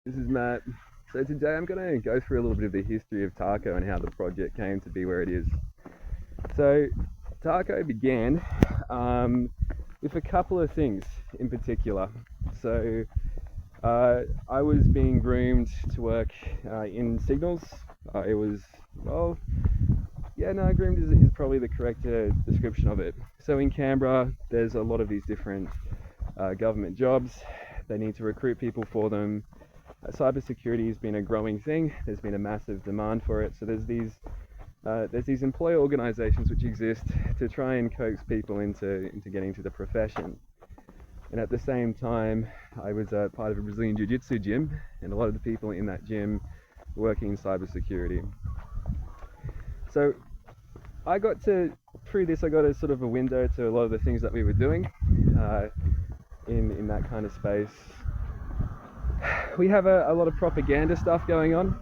This is Matt. So today I'm going to go through a little bit of the history of Taco and how the project came to be where it is. So Taco began with a couple of things in particular. So I was being groomed to work in signals. It was, well, yeah, no, groomed is probably the correct description of it. So in Canberra, there's a lot of these different government jobs. They need to recruit people for them. Cybersecurity has been a growing thing. There's been a massive demand for it. So there's these employer organisations which exist to try and coax people into getting into the profession. And at the same time, I was part of a Brazilian Jiu-Jitsu gym, and a lot of the people in that gym were working in cybersecurity. So I got a sort of a window to a lot of the things that we were doing in that kind of space. We have a lot of propaganda stuff going on,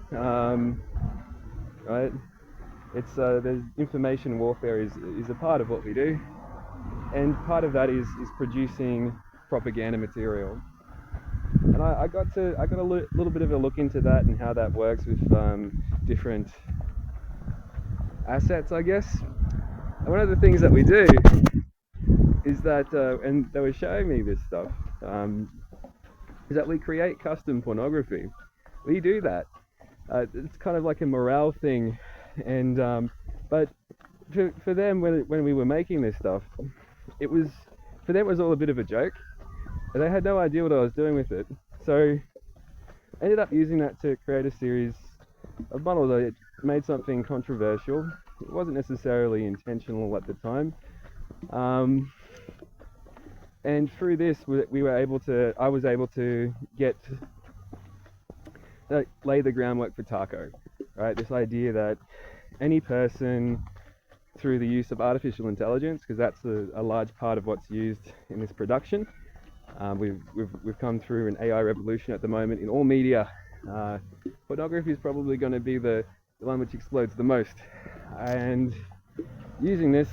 right? It's there's information warfare is a part of what we do, and part of that is producing propaganda material. And I got a little bit of a look into that and how that works with different assets, I guess. And one of the things that we do is that, and they were showing me this stuff, is that we create custom pornography. We do that. It's kind of like a morale thing, and but for them when we were making this stuff, it was all a bit of a joke. And they had no idea what I was doing with it. So I ended up using that to create a series of models. I made something controversial. It wasn't necessarily intentional at the time. And through this, I was able to lay the groundwork for Taco, right? This idea that any person, through the use of artificial intelligence, because that's a large part of what's used in this production. We've come through an AI revolution at the moment in all media. Pornography is probably going to be the one which explodes the most. And using this,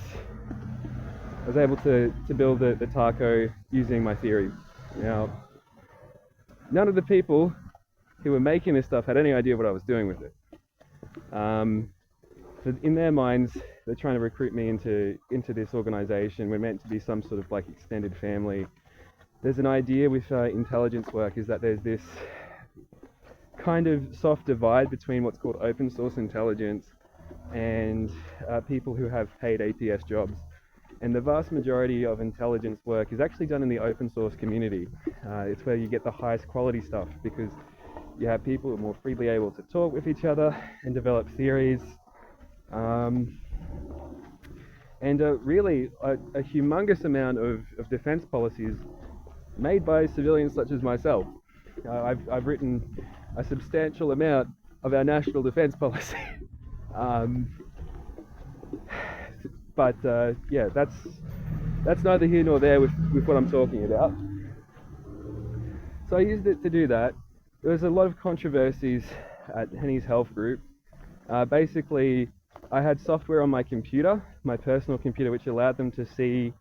I was able to build the Taco using my theory. Now, none of the people who were making this stuff had any idea what I was doing with it. So in their minds, they're trying to recruit me into this organization. We're meant to be some sort of like extended family. There's an idea with intelligence work is that there's this kind of soft divide between what's called open source intelligence and people who have paid ATS jobs. And the vast majority of intelligence work is actually done in the open source community. It's where you get the highest quality stuff because you have people who are more freely able to talk with each other and develop theories. And really a humongous amount of defense policies made by civilians such as myself. I've written a substantial amount of our national defense policy. But yeah, that's neither here nor there with what I'm talking about. So I used it to do that. There was a lot of controversies at Henny's Health Group. Basically, I had software on my computer, my personal computer, which allowed them to see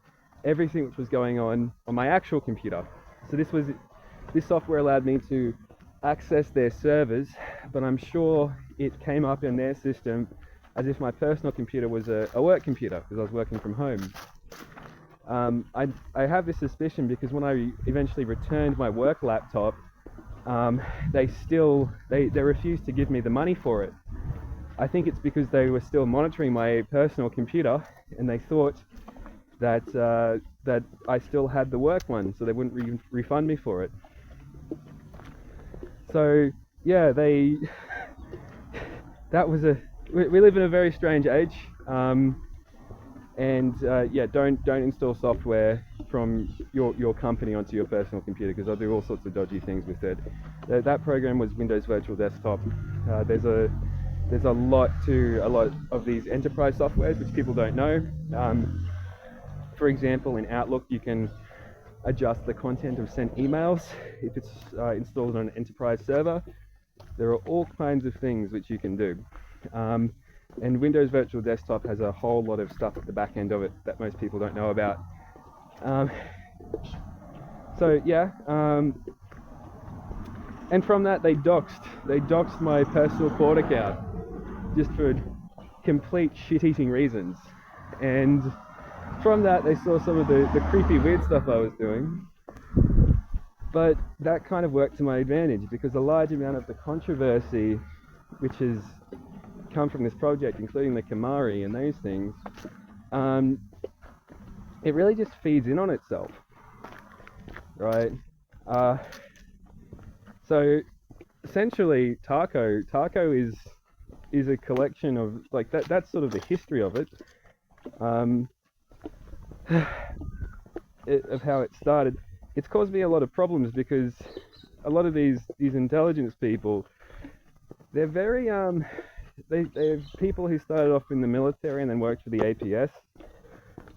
everything which was going on my actual computer. So this software allowed me to access their servers, but I'm sure it came up in their system as if my personal computer was a work computer because I was working from home. I have this suspicion because when I eventually returned my work laptop, they refused to give me the money for it. I think it's because they were still monitoring my personal computer and they thought that I still had the work one, so they wouldn't refund me for it. So yeah, we live in a very strange age, and yeah, don't install software from your company onto your personal computer because they'll do all sorts of dodgy things with it. That program was Windows Virtual Desktop. There's a lot of these enterprise softwares which people don't know. For example, in Outlook, you can adjust the content of sent emails if it's installed on an enterprise server. There are all kinds of things which you can do. And Windows Virtual Desktop has a whole lot of stuff at the back end of it that most people don't know about. So yeah, And from that, they doxed my personal quote account just for complete shit-eating reasons. And from that, they saw some of the creepy, weird stuff I was doing. But that kind of worked to my advantage, because a large amount of the controversy which has come from this project, including the Kamari and those things, it really just feeds in on itself, right? So essentially, Tac0 is a collection of, like, that's sort of the history of it, of how it started. It's caused me a lot of problems because a lot of these intelligence people, they're very they're people who started off in the military and then worked for the APS,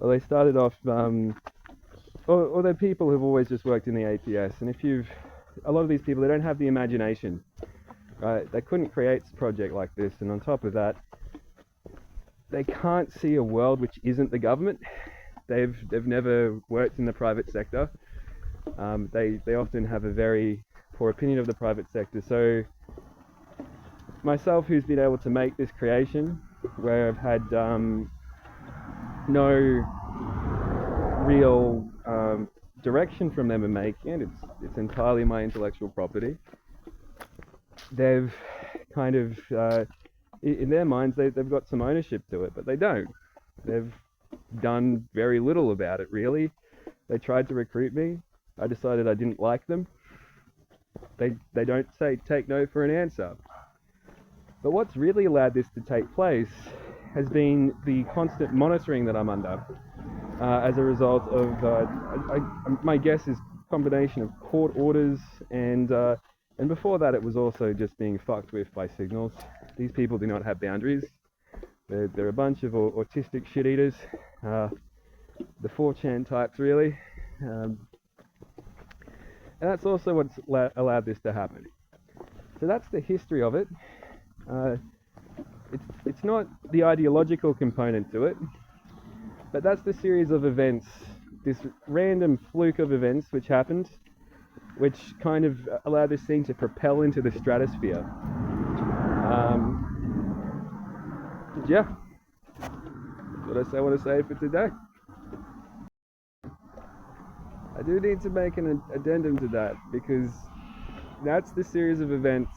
or they started off or they're people who've always just worked in the APS. And a lot of these people, they don't have the imagination, right? They couldn't create a project like this, and on top of that, they can't see a world which isn't the government. They've never worked in the private sector. They often have a very poor opinion of the private sector. So myself, who's been able to make this creation, where I've had no real direction from them in making it, it's entirely my intellectual property. They've kind of, in their minds, they've got some ownership to it, but they don't. They've done very little about it, really. They tried to recruit me. I decided I didn't like them. They don't take no for an answer. But what's really allowed this to take place has been the constant monitoring that I'm under, as a result of, my guess is a combination of court orders, and before that it was also just being fucked with by signals. These people do not have boundaries. They're a bunch of autistic shit eaters, the 4chan types, really. And that's also what's allowed this to happen. So that's the history of it. It's not the ideological component to it, but that's the series of events, this random fluke of events which happened, which kind of allowed this thing to propel into the stratosphere. Yeah, that's what I want to say for today. I do need to make an addendum to that, because that's the series of events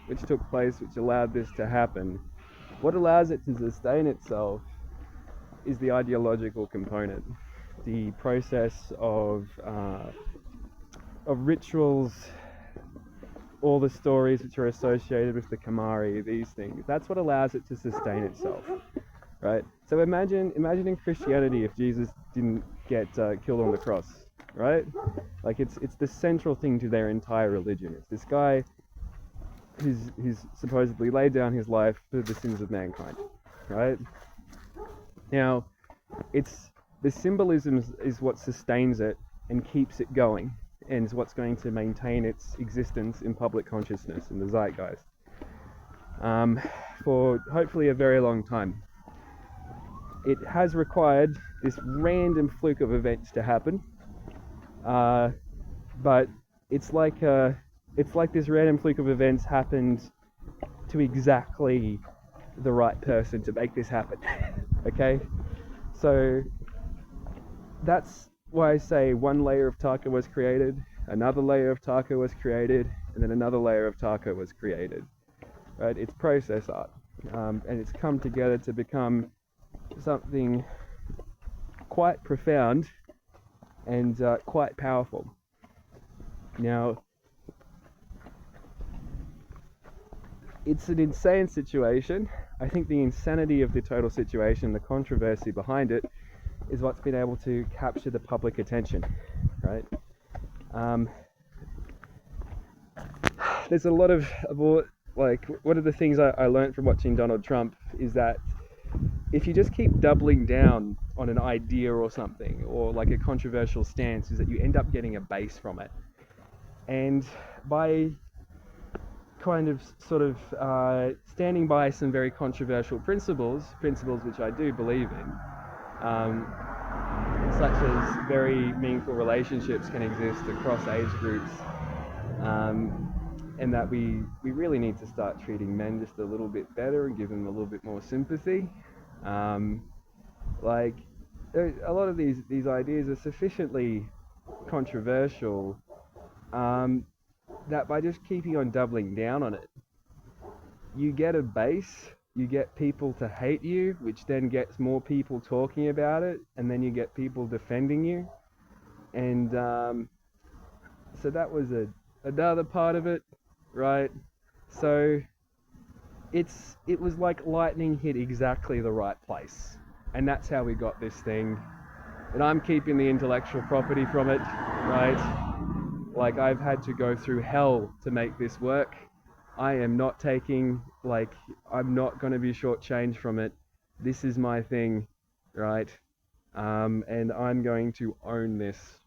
which took place, which allowed this to happen. What allows it to sustain itself is the ideological component, the process of rituals, all the stories which are associated with the Kamari, these things. That's what allows it to sustain itself, right? So imagine in Christianity if Jesus didn't get killed on the cross, right? Like it's the central thing to their entire religion. It's this guy who's supposedly laid down his life for the sins of mankind, right? Now, it's the symbolism is what sustains it and keeps it going, and is what's going to maintain its existence in public consciousness, in the zeitgeist, for hopefully a very long time. It has required this random fluke of events to happen, but it's like this random fluke of events happened to exactly the right person to make this happen. Okay? So that's why I say one layer of Tac0 was created, another layer of Tac0 was created, and then another layer of Tac0 was created. Right? It's process art, and it's come together to become something quite profound and quite powerful. Now, it's an insane situation. I think the insanity of the total situation, the controversy behind it, is what's been able to capture the public attention, right? There's a lot of like, one of the things I learned from watching Donald Trump is that if you just keep doubling down on an idea or something, or like a controversial stance, is that you end up getting a base from it. And by kind of sort of standing by some very controversial principles which I do believe in, such as very meaningful relationships can exist across age groups, and that we really need to start treating men just a little bit better and give them a little bit more sympathy. Um, like a lot of these ideas are sufficiently controversial, um, that by just keeping on doubling down on it, you get a base, you get people to hate you, which then gets more people talking about it, and then you get people defending you. And so that was another part of it, right? So it was like lightning hit exactly the right place, and that's how we got this thing. And I'm keeping the intellectual property from it, right? Like, I've had to go through hell to make this work. I am not taking, like, I'm not going to be shortchanged from it. This is my thing, right? And I'm going to own this